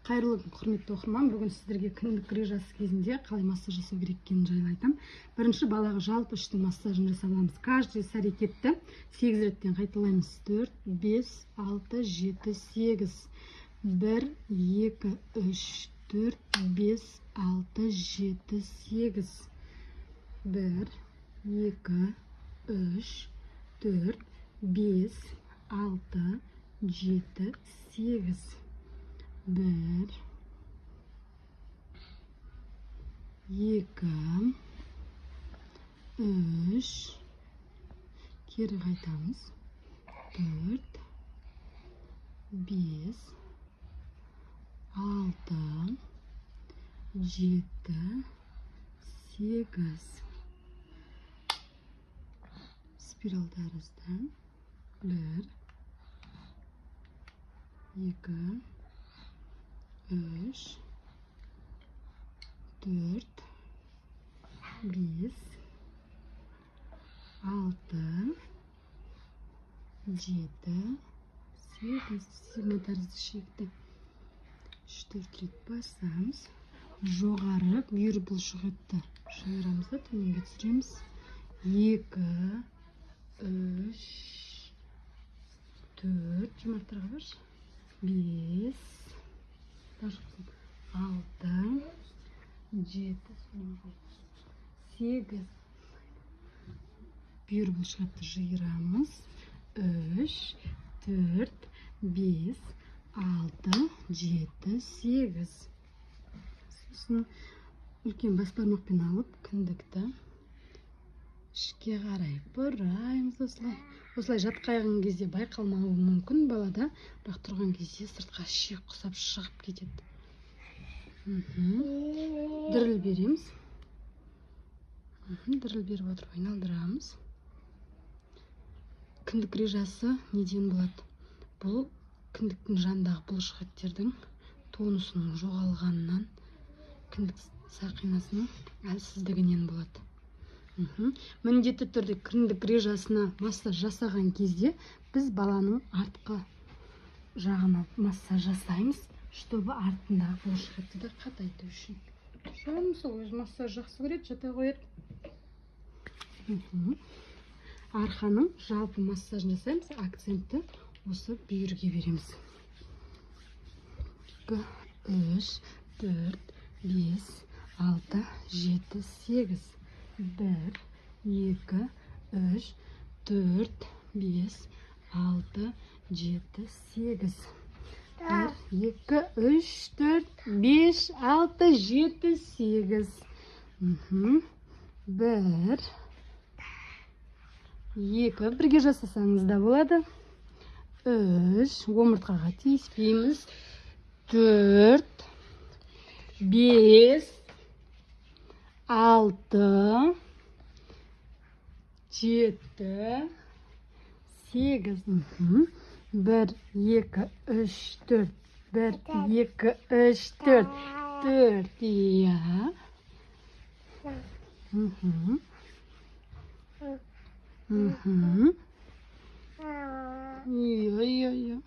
Қайырлы күн, құрметті оқырман. Бүгін сіздерге кіндік режасы кезінде қалай массаж жасау керек екенін жайлы айтамын. Бірінші балаға жалпы іштің массажын жасаймыз. Каждый іс әрекетті 8 реттен қайталаймыз. 4, 5, 6, 7, 8. 1, 2, 3, 4, 5, 6, 7, 8. 1, 2, 3, 4, 5, 6, 7, 8. 1, 2, 3, keri қайтамыз. 4, 5, 6, 7, 8. Спираль тәрізден 1, 2, 3, 4, 5, 6, 7, 8. Сирма тәрізді шекті 3-4 рет басамыз. Жоғары бүйір бұлшықетті шайырамыз да төменге түсіреміз. 2, 3, 4, жұмақтарға баршы. 5, 6, 7, 8. Бүйір бұлшықетті жиырамыз. 3, 4, 5, 6, 7, 8. Сосын үлкен бас бармақпен алып, кіндікті ішке қарай бұраймыз осылай. Осылай жатқайған кезде байқалмауы мүмкін балада, бірақ тұрған кезде сыртқа шек құсап шығып кетеді. Діріл береміз. Діріл беріп отырып айналдырамыз. Кіндік режасы неден болады? Бұл кіндіктің жанындағы бұлшықеттердің тонусының жоғалғанынан, кіндік сақинасының әлсіздігінен болады. Міндетті түрде кіндік режасына массаж жасаған кезде біз баланың артқы жағына массаж жасаймыз, чтобы артындағы бұлшықетті де қатайту үшін. Шоғын сол өз массаж жақсы көреді, жата қояды. Арқаның жалпы массажын жасаймыз, акцентті осы бүйірге береміз. 2, 3, 4, 5, 6, 7, 8. 1, 2, 3, 4, 5, 6, 7, 8. 1, 2, 3, 4, 5, 6, 7, 8. 1, 2, бірге жасасаңыз да болады. 3, омыртқаға тиіспейміз. 4, 5, 6, 7, 8. 1, 2, 3, 4. 1, 2, 3, 4. 4, iya. Iya.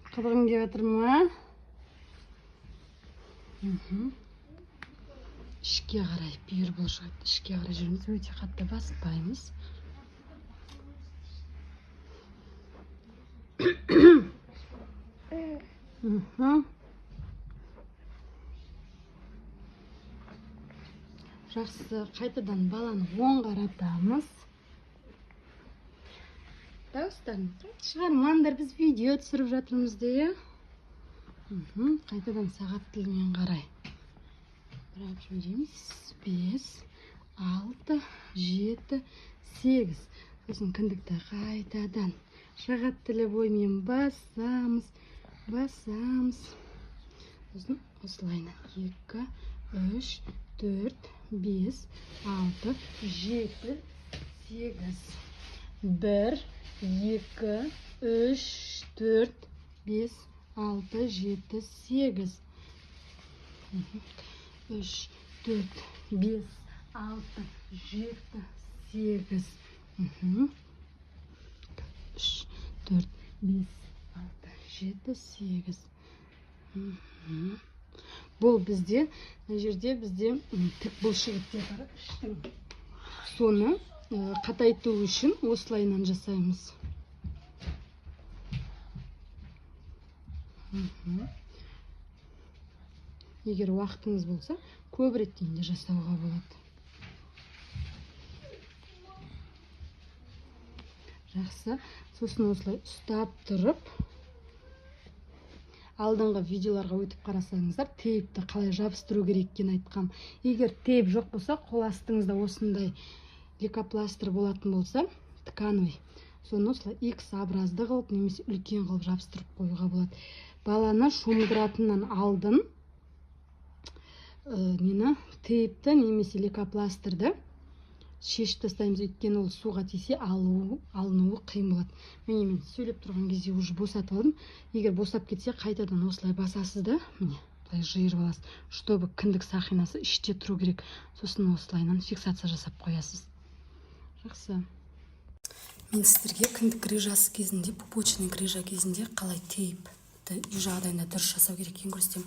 Қыдырғың келіп жатыр ма? Ішке қарай, бүйір бұлшықетті ішке қарай жүрміз, өте қатты баспаймыз. Жақсы, қайтадан баланы оң қаратамыз. Дауыстарын шығармаңдар, біз видео түсіріп жатырмыз де. Қайтадан сағат тілімен қарай. Бірап жібереміз. 5, 6, 7, 8. Сосын кіндікті қайтадан сағат тілі бойымен басамыз. Сосын осылайна 2, 3, 4, 5, 6, 7, 8. 1, 2, 3, 4, 5, 6, 7, 8. 3, 4, 5, 6, 7, 8. 3, 4, 5, 6, 7, 8. Бұл бізде, мына жерде бізде тік бұлшықеттер бар. Іштің соны қатайту үшін осылайынан жасаймыз. Егер уақытыңыз болса, көп реттен де жасауға болады. Жақсы. Сосын осылай ұстап тұрып, алдыңғы видеоларға өтіп қарасаңыздар, тейпті қалай жабыстыру керек екенін айтқам. Егер тейп жоқ болса, қол астыңызда осындай лейкопластырь болатын болса, ткановый, соны осылай X образды қылып, немесе үлкен қылып жабыстырып қоюға болады. Баланы шомылдыратыннан алдын тейпті немесе лейкопластырьды шешіп тастаймыз, өйткені ол суға тисе алынуы қиын болады. Мен сөйлеп тұрған кезде уже босатып алдым. Егер босап кетсе, қайтадан осылай басасыз да, міне, былай жиырып аласыз, чтобы кіндік сақинасы іште тұру керек. Сосын осылайынан фиксация жасап қоясыз. Жақсы. Мен сіздерге кіндік грыжасы кезінде, пупочный грыжа кезінде қалай тейпті үй жағдайында дұрыс жасау керек екенін көрсетемін.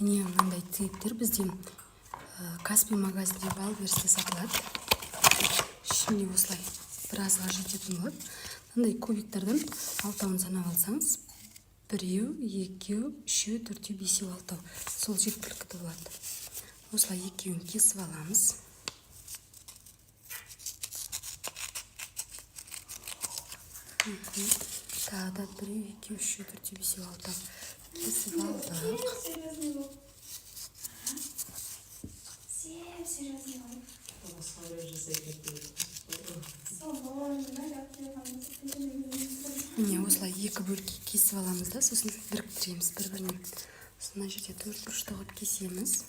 Міне мынандай тейптер бізде Каспий магазинде Валберсте сатылады. Ішінде осылай біразға жететін болады. Мынандай кубиктардан 6-ын санап алсаңыз, 1, 2, 3, 4, 5, 6. Сол жеткілікті болады. Осылай 2-ін кесіп аламыз. Тағы да 1, 2, 3, 4, 5, 6. Кесіп алдық. Міне осылай 2 бөлікке кесіп аламыз да, сосын біріктіреміз бір-біріне. Сосын мына жерде 4 бұрышты қылып кесеміз.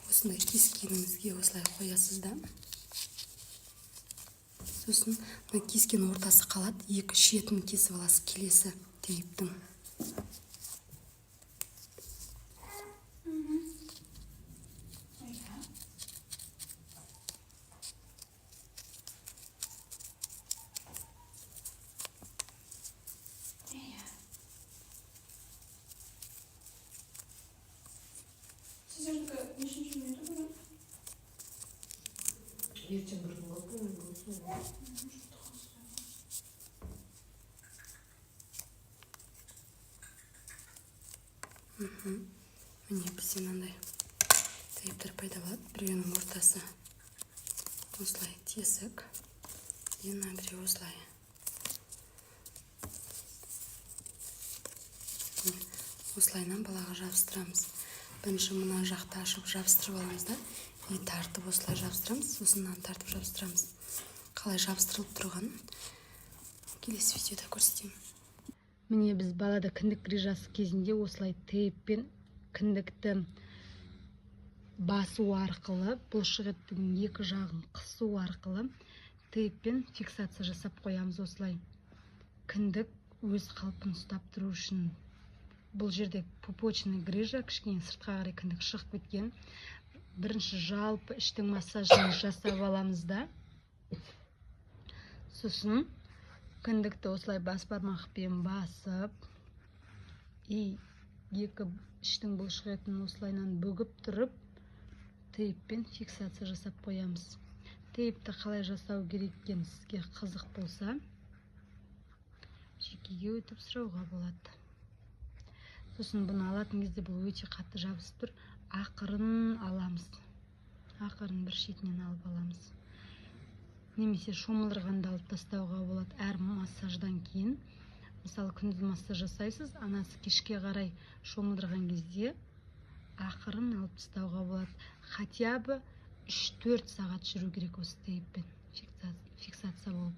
Осындай кескеніңізге осылай қоясыз да. Сосын кескен ортасы қалады, 2 шетін кесіп аласыз келесі тейптің. Міне бізде мынандай тейптер пайда болады. Біреуінің ортасы осылай тесік, мына біреу осылай. Осылайынан балаға жабыстырамыз. Бірінші мына жақты ашып жабыстырып аламыз да, тартып осылай жабыстырамыз, сосын тартып жабыстырамыз. Қалай жабыстырылып тұрғанын келесі видеода көрсетемін. Міне біз балада кіндік грыжасы кезінде осылай тейппен кіндікті басу арқылы, бұлшықеттің 2 жағын қысу арқылы тейппен фиксация жасап қоямыз. Осылай кіндік өз қалпын ұстап тұру үшін. Бұл жерде пупочный грыжа, кішкене сыртқа қарай кіндік шығып кеткен. Бірінші жалпы іштің массажын жасап аламыз да, сосын кіндікті осылай бас бармақпен басып, 2 іштің бұлшық етін осылайынан бөгіп тұрып, тейппен фиксация жасап қоямыз. Тейпті қалай жасау керек екені сізге қызық болса, жекеге өтіп сұрауға болады. Сосын бұны алатын кезде бұл өте қатты жабысып тұр. Ақырын аламыз. Ақырын бір шетінен алып аламыз. Немесе шомылдырғанда алып тастауға болады әр массаждан кейін. Мысалы, күндіз массаж жасайсыз, анасы кешке қарай шомылдырған кезде ақырын алып тастауға болады. Хотя бы 3-4 сағат жүру керек осы тейппен фиксация болып.